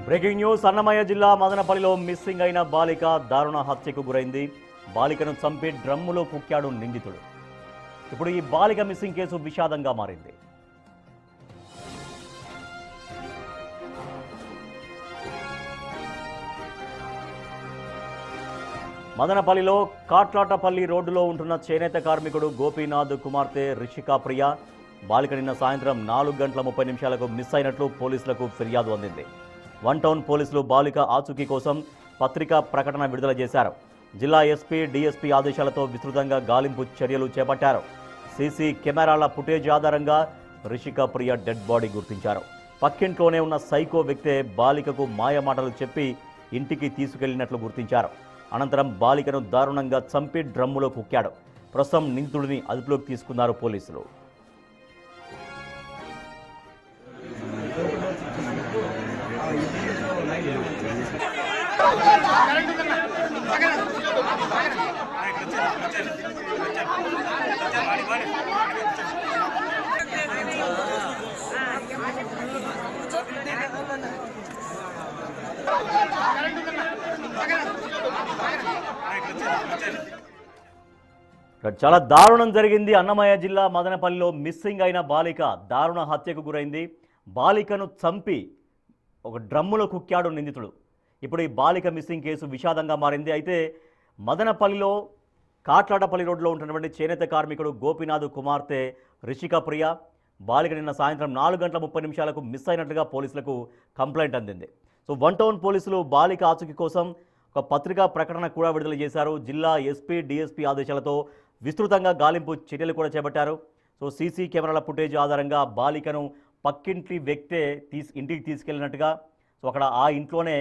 Breaking news Annamayya జిల్లా మదనపల్లిలో missing అయిన బాలిక దారుణ హత్యకు గురైంది. బాలికను చంపి డ్రమ్ములో కుక్కాడు నిందితుడు. ఇప్పుడు ఈ బాలిక మిస్సింగ్ కేసు విషాదంగా మారింది. మదనపల్లిలో కాట్లాటపల్లి రోడ్డులో ఉంటున్న చేనేత కార్మికుడు గోపీనాథ్ కుమార్తె రిషికా ప్రియ బాలిక నిన్న సాయంత్రం 4:30 మిస్ అయినట్లు పోలీసులకు ఫిర్యాదు అందింది. వన్ టౌన్ పోలీసులు బాలిక ఆచూకీ కోసం పత్రికా ప్రకటన విడుదల చేశారు. జిల్లా ఎస్పీ డీఎస్పీ ఆదేశాలతో విస్తృతంగా గాలింపు చర్యలు చేపట్టారు. సీసీ కెమెరాల ఫుటేజ్ ఆధారంగా రిషికా ప్రియ డెడ్ బాడీ గుర్తించారు. పక్కింట్లోనే ఉన్న సైకో వ్యక్తే బాలికకు మాయమాటలు చెప్పి ఇంటికి తీసుకెళ్లినట్లు గుర్తించారు. అనంతరం బాలికను దారుణంగా చంపి డ్రమ్ములో కుక్కాడు. ప్రస్తుతం నిందితుడిని అదుపులోకి తీసుకున్నారు పోలీసులు. చాలా దారుణం జరిగింది. అన్నమయ్య జిల్లా మదనపల్లిలో మిస్సింగ్ అయిన బాలిక దారుణ హత్యకు గురైంది. బాలికను చంపి ఒక డ్రమ్ములో కుక్కాడు నిందితుడు. ఇప్పుడు ఈ బాలిక మిస్సింగ్ కేసు విషాదంగా మారింది. అయితే మదనపల్లిలో కాట్లాటపల్లి రోడ్లో ఉంటున్నటువంటి చేనేత కార్మికుడు గోపీనాథ్ కుమార్తె రిషికా ప్రియ బాలిక నిన్న సాయంత్రం 4:30 మిస్ అయినట్లుగా పోలీసులకు కంప్లైంట్ అందింది. సో వన్ టౌన్ పోలీసులు బాలిక ఆచూకీ కోసం ఒక పత్రికా ప్రకటన కూడా విడుదల చేశారు. జిల్లా ఎస్పీ డీఎస్పీ ఆదేశాలతో విస్తృతంగా గాలింపు చర్యలు కూడా చేపట్టారు. సో సీసీ కెమెరాల ఫుటేజ్ ఆధారంగా బాలికను పక్కింటి వ్యక్తే ఇంటికి తీసుకెళ్లినట్టుగా, సో అక్కడ ఆ ఇంట్లోనే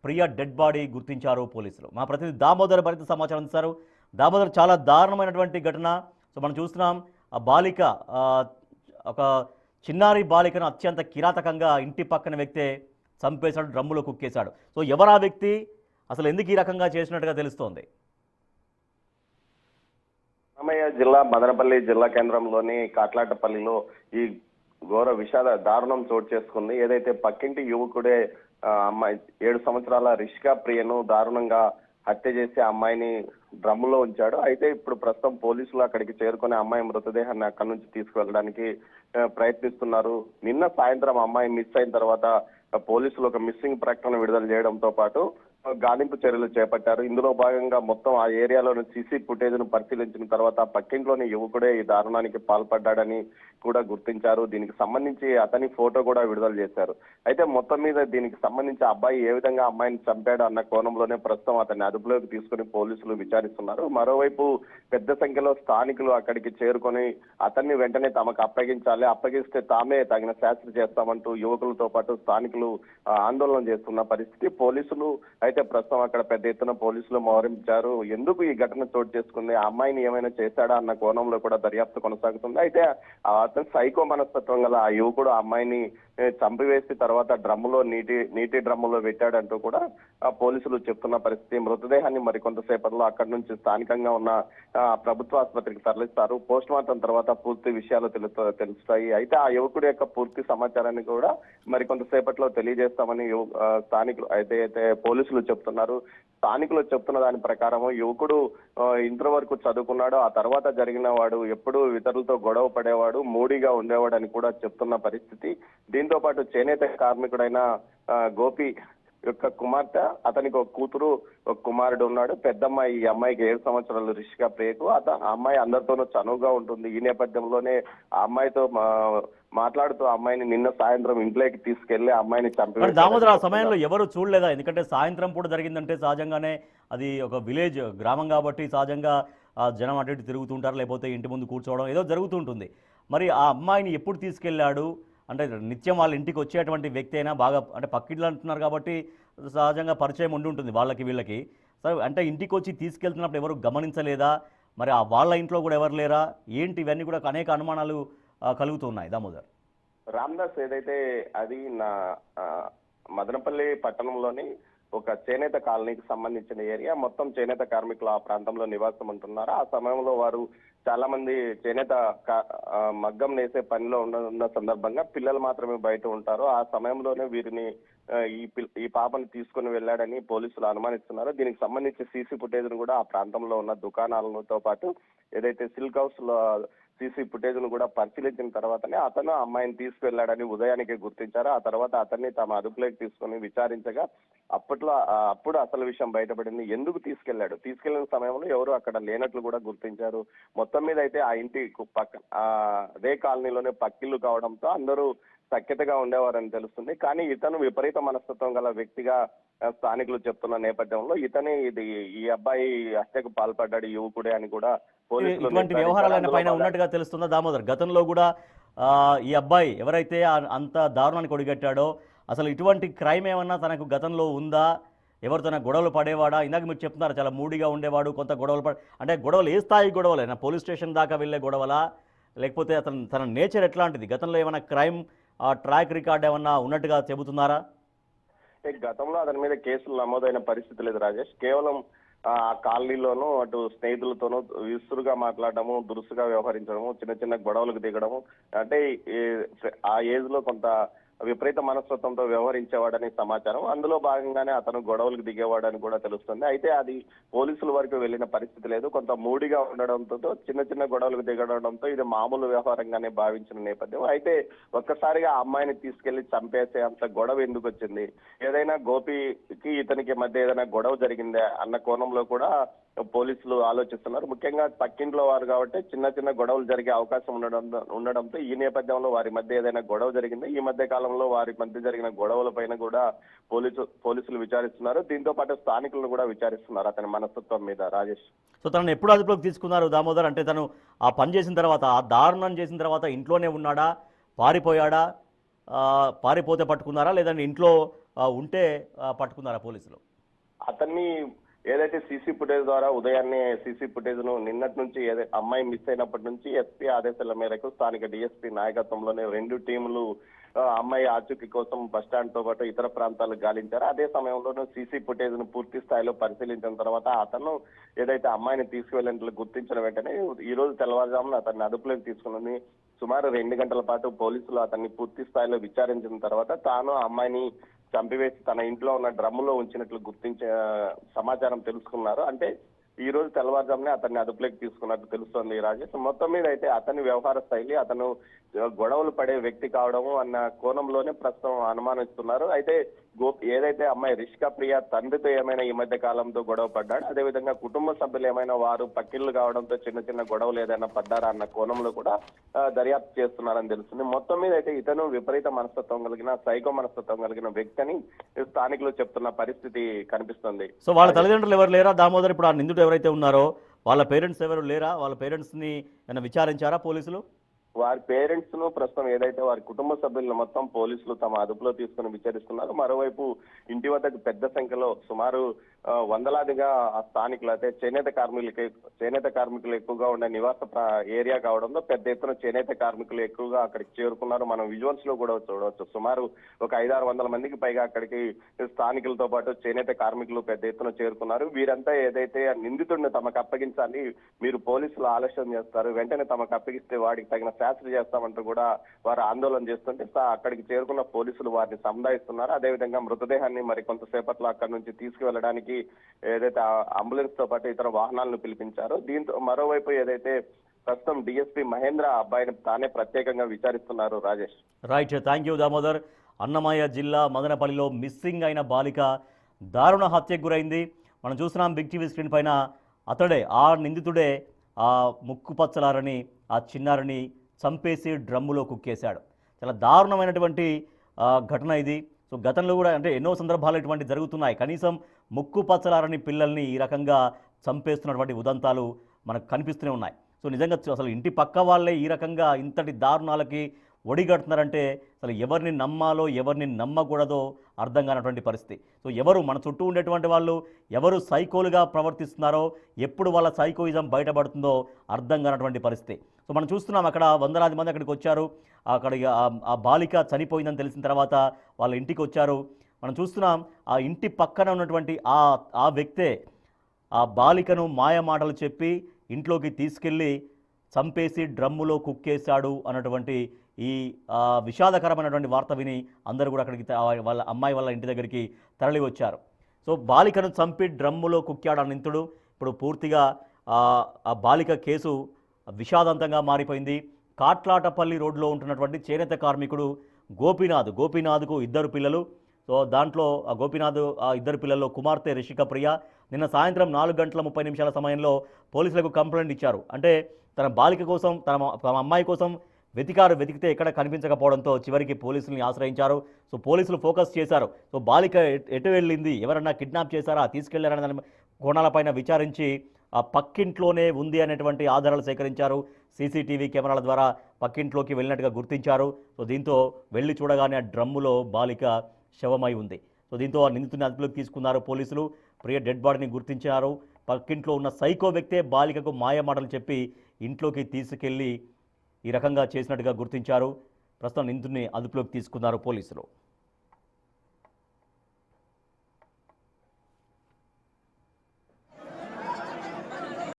ప్రియ డెడ్ బాడీ గుర్తించారు పోలీసులు. మా ప్రతినిధి దామోదర్ మరింత సమాచారం అందిస్తారు. దామోదర్, చాలా దారుణమైనటువంటి ఘటన. సో మనం చూస్తున్నాం, ఆ బాలిక ఒక చిన్నారి బాలికను అత్యంత కిరాతకంగా ఇంటి పక్కన వ్యక్తే చంపేశాడు, డ్రమ్ములో కుక్కేశాడు. సో ఎవరా వ్యక్తి, అసలు ఎందుకు ఈ రకంగా చేసినట్టుగా తెలుస్తోంది? అన్నమయ్య జిల్లా మదనపల్లి జిల్లా కేంద్రంలోని కాట్లాటపల్లిలో ఈ ఘోర విషాద దారుణం చోటు చేసుకుంది. ఏదైతే పక్కింటి యువకుడే అమ్మాయి 7 సంవత్సరాల రిషికా ప్రియను దారుణంగా హత్య చేసి అమ్మాయిని డ్రమ్ములో ఉంచాడు. అయితే ఇప్పుడు ప్రస్తుతం పోలీసులు అక్కడికి చేరుకుని అమ్మాయి మృతదేహాన్ని అక్కడి నుంచి తీసుకువెళ్ళడానికి ప్రయత్నిస్తున్నారు. నిన్న సాయంత్రం అమ్మాయి మిస్ అయిన తర్వాత పోలీసులు ఒక మిస్సింగ్ ప్రకటన విడుదల చేయడంతో పాటు గాలింపు చర్యలు చేపట్టారు. ఇందులో భాగంగా మొత్తం ఆ ఏరియాలోని సీసీ ఫుటేజ్ ను పరిశీలించిన తర్వాత పక్కింట్లోని యువకుడే ఈ దారుణానికి పాల్పడ్డాడని కూడా గుర్తించారు. దీనికి సంబంధించి అతని ఫోటో కూడా విడుదల చేశారు. అయితే మొత్తం మీద దీనికి సంబంధించి అబ్బాయి ఏ విధంగా అమ్మాయిని చంపాడు అన్న కోణంలోనే ప్రస్తుతం అతన్ని అదుపులోకి తీసుకుని పోలీసులు విచారిస్తున్నారు. మరోవైపు పెద్ద సంఖ్యలో స్థానికులు అక్కడికి చేరుకొని అతన్ని వెంటనే తమకు అప్పగించాలి, అప్పగిస్తే తామే తగిన శాస్త్ర చేస్తామంటూ యువకులతో పాటు స్థానికులు ఆందోళన చేస్తున్న పరిస్థితి. పోలీసులు అయితే ప్రస్తుతం అక్కడ పెద్ద ఎత్తున పోలీసులు మోహరించారు. ఎందుకు ఈ ఘటన చోటు చేసుకుంది, ఆ అమ్మాయిని ఏమైనా చేశాడా అన్న కోణంలో కూడా దర్యాప్తు కొనసాగుతుంది. అయితే అతను సైకో మనస్తత్వం గల ఆ యువకుడు ఆ అమ్మాయిని చంపివేసి తర్వాత డ్రమ్ములో నీటి డ్రమ్ములో పెట్టాడంటూ కూడా పోలీసులు చెప్తున్న పరిస్థితి. మృతదేహాన్ని మరికొంతసేపట్లో అక్కడి నుంచి స్థానికంగా ఉన్న ప్రభుత్వ ఆసుపత్రికి తరలిస్తారు. పోస్ట్ మార్టం తర్వాత పూర్తి విషయాలు తెలుస్తాయి. అయితే ఆ యువకుడి యొక్క పూర్తి సమాచారాన్ని కూడా మరికొంతసేపట్లో తెలియజేస్తామని స్థానికులు అయితే పోలీసులు చెప్తున్నారు. స్థానికులు చెప్తున్న దాని ప్రకారం యువకుడు ఇంటర్ వరకు చదువుకున్నాడు. ఆ తర్వాత జరిగిన వాడు ఎప్పుడూ ఇతరులతో గొడవ పడేవాడు, మూడీగా ఉండేవాడు అని కూడా చెప్తున్న పరిస్థితి. దీంతో పాటు చేనేత కార్మికుడైన గోపి యొక్క కుమార్తె, అతనికి ఒక కూతురు ఒక కుమారుడు ఉన్నాడు. పెద్దమ్మాయి, ఈ అమ్మాయికి 7 సంవత్సరాలు రిషికా ప్రియకు. ఆ అమ్మాయి అందరితోనూ చనువుగా ఉంటుంది. ఈ నేపథ్యంలోనే ఆ అమ్మాయితో మాట్లాడుతూ అమ్మాయిని నిన్న సాయంత్రం ఇంట్లోకి తీసుకెళ్లి అమ్మాయిని చంపి. దామోదర్, ఆ సమయంలో ఎవరు చూడలేదా? ఎందుకంటే సాయంత్రం పూట జరిగిందంటే సహజంగానే అది ఒక విలేజ్ గ్రామం కాబట్టి సహజంగా జనం అటు ఇటు తిరుగుతుంటారు, లేకపోతే ఇంటి ముందు కూర్చోవడం ఏదో జరుగుతుంటుంది. మరి ఆ అమ్మాయిని ఎప్పుడు తీసుకెళ్లాడు? అంటే నిత్యం వాళ్ళ ఇంటికి వచ్చేటువంటి వ్యక్తి అయినా, బాగా అంటే పక్కిళ్ళు అంటున్నారు కాబట్టి సహజంగా పరిచయం ఉంటుంది వాళ్ళకి వీళ్ళకి. సరే, అంటే ఇంటికి వచ్చి తీసుకెళ్తున్నప్పుడు ఎవరు గమనించలేదా? మరి ఆ వాళ్ళ ఇంట్లో కూడా ఎవరు లేరా? ఏంటి, ఇవన్నీ కూడా అనేక అనుమానాలు కలుగుతున్నాయి. దామోదర్, రామ్దాస్, ఏదైతే అది నా మదనపల్లి పట్టణంలోని ఒక చేనేత కాలనీకి సంబంధించిన ఏరియా. మొత్తం చేనేత కార్మికులు ఆ ప్రాంతంలో నివాసం ఉంటున్నారు. ఆ సమయంలో వారు చాలా మంది చేనేత మగ్గం నేసే పనిలో ఉన్న సందర్భంగా పిల్లలు మాత్రమే బయట ఉంటారు. ఆ సమయంలోనే వీరిని ఈ పాపను తీసుకుని వెళ్ళాడని పోలీసులు అనుమానిస్తున్నారు. దీనికి సంబంధించి సీసీ ఫుటేజ్ ను కూడా ఆ ప్రాంతంలో ఉన్న దుకాణాలతో పాటు ఏదైతే సిల్క్ హౌస్ లో సీసీ ఫుటేజ్ ను కూడా పరిశీలించిన తర్వాతనే అతను అమ్మాయిని తీసుకువెళ్లాడని ఉదయానికి గుర్తించారు. ఆ తర్వాత అతన్ని తమ అదుపులోకి తీసుకుని విచారించగా అప్పుడు అసలు విషయం బయటపడింది. ఎందుకు తీసుకెళ్లిన సమయంలో ఎవరు అక్కడ లేనట్లు కూడా గుర్తించారు. మొత్తం మీద అయితే ఆ ఇంటి అదే కాలనీలోనే పక్కిల్లు కావడంతో అందరూ సఖ్యతగా ఉండేవారని తెలుస్తుంది. కానీ ఇతను విపరీత మనస్తత్వం గల వ్యక్తిగా స్థానికులు చెప్తున్న నేపథ్యంలో ఈ అబ్బాయి హత్యకు పాల్పడ్డాడు యువకుడే అని కూడా పోలీసులు ఇటువంటి వ్యవహారాలైన పైన ఉన్నట్టుగా తెలుస్తుందా దామోదర్? గతంలో కూడా ఈ అబ్బాయి ఎవరైతే అంత దారుణానికి ఒడిగట్టాడో అసలు ఇటువంటి క్రైమ్ ఏమన్నా తనకు గతంలో ఉందా? ఎవరు తన గొడవలు పడేవాడా? ఇందాక మీరు చెప్తున్నారు చాలా మూడీగా ఉండేవాడు, కొంత గొడవలు అంటే గొడవలు ఏ స్థాయి గొడవలైనా పోలీస్ స్టేషన్ దాకా వెళ్ళే గొడవలా, లేకపోతే తన నేచర్ ఎట్లాంటిది? గతంలో ఏమైనా క్రైమ్ ట్రాక్ రికార్డ్ ఏమన్నా ఉన్నట్టుగా చెబుతున్నారా? గతంలో అతని మీద కేసులు నమోదైన పరిస్థితి లేదు రాజేష్. కేవలం ఆ కాలనీలోనూ అటు స్నేహితులతోనూ విసురుగా మాట్లాడడము, దురుసుగా వ్యవహరించడము, చిన్న చిన్న గొడవలకు దిగడము, అంటే ఆ ఏజ్ లో కొంత విపరీత మనస్తత్వంతో వ్యవహరించేవాడని సమాచారం. అందులో భాగంగానే అతను గొడవలకు దిగేవాడని కూడా తెలుస్తుంది. అయితే అది పోలీసుల వరకు వెళ్ళిన పరిస్థితి లేదు. కొంత మూడిగా ఉండడంతో చిన్న చిన్న గొడవలకు దిగడంతో ఇది మామూలు వ్యవహారంగానే భావించిన నేపథ్యం. అయితే ఒక్కసారిగా ఆ అమ్మాయిని తీసుకెళ్లి చంపేసే అంత గొడవ ఎందుకు వచ్చింది? ఏదైనా గోపికి ఇతనికి మధ్య ఏదైనా గొడవ జరిగిందా అన్న కోణంలో కూడా పోలీసులు ఆలోచిస్తున్నారు. ముఖ్యంగా పక్కింట్లో వారు కాబట్టి చిన్న చిన్న గొడవలు జరిగే అవకాశం ఉండడంతో ఈ నేపథ్యంలో వారి మధ్య ఏదైనా గొడవ జరిగింది. ఈ మధ్య కాలంలో వారి మధ్య జరిగిన గొడవల పైన కూడా పోలీసులు విచారిస్తున్నారు. దీంతో పాటు స్థానికులను కూడా విచారిస్తున్నారు అతని మనస్తత్వం మీద రాజేష్. సో తనను ఎప్పుడు అదుపులోకి తీసుకున్నారు దామోదర్? అంటే తను ఆ పని చేసిన తర్వాత, ఆ దారుణం చేసిన తర్వాత ఇంట్లోనే ఉన్నాడా, పారిపోయాడా? పారిపోతే పట్టుకున్నారా, లేదంటే ఇంట్లో ఉంటే పట్టుకున్నారా పోలీసులు? అతన్ని ఏదైతే సీసీ ఫుటేజ్ ద్వారా ఉదయాన్నే సీసీ ఫుటేజ్ ను నిన్నటి నుంచి అమ్మాయి మిస్ అయినప్పటి నుంచి ఎస్పీ ఆదేశాల మేరకు స్థానిక డిఎస్పీ నాయకత్వంలోనే 2 టీములు అమ్మాయి ఆచూకీ కోసం బస్టాండ్ తో పాటు ఇతర ప్రాంతాలకు గాలించారు. అదే సమయంలోనూ సీసీ ఫుటేజ్ ను పూర్తి స్థాయిలో పరిశీలించిన తర్వాత అతను ఏదైతే అమ్మాయిని తీసుకువెళ్ళినట్లు గుర్తించిన వెంటనే ఈ రోజు తెల్లవారుజామున అతన్ని అదుపులోకి తీసుకున్నది. సుమారు 2 గంటల పాటు పోలీసులు అతన్ని పూర్తి స్థాయిలో విచారించిన తర్వాత తాను అమ్మాయిని చంపివేసి తన ఇంట్లో ఉన్న డ్రమ్ములో ఉంచినట్లు గుర్తించే సమాచారం తెలుసుకున్నారు. అంటే ఈ రోజు తెల్లవారుజామునే అతన్ని అదుపులోకి తీసుకున్నట్టు తెలుస్తోంది రాజేష్. మొత్తం మీద అయితే అతని వ్యవహార శైలి, అతను గొడవలు పడే వ్యక్తి కావడము అన్న కోణంలోనే ప్రస్తుతం అనుమానిస్తున్నారు. అయితే ఏదైతే అమ్మాయి రిషికా ప్రియ తండ్రితో ఏమైనా ఈ మధ్య కాలంతో గొడవ పడ్డాడు, అదేవిధంగా కుటుంబ సభ్యులు ఏమైనా వారు పక్కిళ్ళు కావడంతో చిన్న చిన్న గొడవలు ఏదైనా పడ్డారా అన్న కోణంలో కూడా దర్యాప్తు చేస్తున్నారని తెలుస్తుంది. మొత్తం మీద అయితే ఇతను విపరీత మనస్తత్వం కలిగిన, సైకో మనస్తత్వం కలిగిన వ్యక్తి అని స్థానికులు చెప్తున్న పరిస్థితి కనిపిస్తుంది. సో వాళ్ళ తల్లిదండ్రులు ఎవరు లేరా దామోదర్? ఇప్పుడు ఆ నిందితుడు ఎవరైతే ఉన్నారో వాళ్ళ పేరెంట్స్ ఎవరు లేరా? వాళ్ళ పేరెంట్స్ ని ఏమైనా విచారించారా పోలీసులు? వారి పేరెంట్స్ ను ప్రస్తుతం ఏదైతే వారి కుటుంబ సభ్యులను మొత్తం పోలీసులు తమ అదుపులో తీసుకుని విచారిస్తున్నారు. మరోవైపు ఇంటి వద్దకు పెద్ద సంఖ్యలో సుమారు వందలాదిగా ఆ స్థానికులు అయితే చేనేత కార్మికులు ఎక్కువగా ఉండే నివాస ఏరియా కావడంతో పెద్ద ఎత్తున చేనేత కార్మికులు ఎక్కువగా అక్కడికి చేరుకున్నారు. మనం విజువల్స్ లో కూడా చూడవచ్చు. సుమారు ఒక 500-600 మందికి పైగా అక్కడికి స్థానికులతో పాటు చేనేత కార్మికులు పెద్ద ఎత్తున చేరుకున్నారు. వీరంతా ఏదైతే నిందితుడిని తమకు అప్పగించాలి, మీరు పోలీసులు ఆలస్యం చేస్తారు, వెంటనే తమకు అప్పగిస్తే వాడికి తగిన శాస్త్ర చేస్తామంటూ కూడా వారు ఆందోళన చేస్తుంటే అక్కడికి చేరుకున్న పోలీసులు వారిని సముదాయిస్తున్నారు. అదేవిధంగా మృతదేహాన్ని మరి కొంతసేపట్లో అక్కడి నుంచి తీసుకువెళ్ళడానికి ఏదైతే అంబులెన్స్ తో పాటు ఇతర వాహనాలను పిలిపించారో, దీంతో మరోవైపు ఏదైతే ప్రస్తుతం డిఎస్పీ మహేంద్ర అబ్బాయిని తానే ప్రత్యేకంగా విచారిస్తున్నారు Rajesh. Right, thank you Damodar. Annamayya జిల్లా మదనపల్లిలో మిస్సింగ్ అయిన బాలిక దారుణ హత్యకు గురైంది. మనం చూస్తున్నాం బిగ్ టీవీ స్క్రీన్ పైన. అతడే, ఆ నిందితుడే ఆ ముక్కు పచ్చలారని ఆ చిన్నారిని చంపేసి డ్రమ్ములో కుక్కేశాడు. చాలా దారుణమైనటువంటి ఘటన ఇది. సో గతంలో కూడా అంటే ఎన్నో సందర్భాలు ఇటువంటి జరుగుతున్నాయి. కనీసం ముక్కు పచ్చలారని పిల్లల్ని ఈ రకంగా చంపేస్తున్నటువంటి ఉదంతాలు మనకు కనిపిస్తూనే ఉన్నాయి. సో నిజంగా అసలు ఇంటి పక్క వాళ్ళే ఈ రకంగా ఇంతటి దారుణాలకి ఒడిగడుతున్నారంటే అసలు ఎవరిని నమ్మాలో ఎవరిని నమ్మకూడదో అర్థం కానటువంటి పరిస్థితి. సో ఎవరు మన చుట్టూ ఉండేటువంటి వాళ్ళు ఎవరు సైకోలుగా ప్రవర్తిస్తున్నారో, ఎప్పుడు వాళ్ళ సైకోయిజం బయటపడుతుందో అర్థం కానటువంటి పరిస్థితి. సో మనం చూస్తున్నాం అక్కడ వందలాది మంది అక్కడికి వచ్చారు. అక్కడ ఆ బాలిక చనిపోయిందని తెలిసిన తర్వాత వాళ్ళ ఇంటికి వచ్చారు. మనం చూస్తున్నాం ఆ ఇంటి పక్కన ఉన్నటువంటి ఆ వ్యక్తే ఆ బాలికను మాయ మాటలు చెప్పి ఇంట్లోకి తీసుకెళ్ళి చంపేసి డ్రమ్ములో కుక్కేశాడు అన్నటువంటి ఈ విషాదకరమైనటువంటి వార్త విని అందరూ కూడా అక్కడికి వాళ్ళ అమ్మాయి వాళ్ళ ఇంటి దగ్గరికి తరలి వచ్చారు. సో బాలికను చంపి డ్రమ్ములో కుక్కాడు ఆ నిందితుడు. ఇప్పుడు పూర్తిగా ఆ బాలిక కేసు విషాదంతంగా మారిపోయింది. కాట్లాటపల్లి రోడ్లో ఉంటున్నటువంటి చేనేత కార్మికుడు గోపీనాథ్కు 2 పిల్లలు. సో దాంట్లో ఆ గోపీనాథ్ ఆ 2 పిల్లల్లో కుమార్తె రిషిక ప్రియ నిన్న సాయంత్రం 4:30 సమయంలో పోలీసులకు కంప్లైంట్ ఇచ్చారు. అంటే తన బాలిక కోసం తన అమ్మాయి కోసం వెతికితే ఎక్కడ కనిపించకపోవడంతో చివరికి పోలీసుల్ని ఆశ్రయించారు. సో పోలీసులు ఫోకస్ చేశారు. సో బాలిక ఎటు వెళ్ళింది, ఎవరన్నా కిడ్నాప్ చేశారా, తీసుకెళ్లారనే దాని కోణాలపైన విచారించి ఆ పక్కింట్లోనే ఉంది అనేటువంటి ఆధారాలు సేకరించారు. సీసీటీవీ కెమెరాల ద్వారా పక్కింట్లోకి వెళ్ళినట్టుగా గుర్తించారు. సో దీంతో వెళ్ళి చూడగానే ఆ డ్రమ్ములో బాలిక శవమై ఉంది. సో దీంతో ఆ నిందితుడిని అదుపులోకి తీసుకున్నారు పోలీసులు. ప్రియ డెడ్ బాడీని గుర్తించారు. పక్కింట్లో ఉన్న సైకో వ్యక్తే బాలికకు మాయమాటలు చెప్పి ఇంట్లోకి తీసుకెళ్లి ఈ రకంగా చేసినట్టుగా గుర్తించారు. ప్రస్తుతం నిందితుడిని అదుపులోకి తీసుకున్నారు పోలీసులు.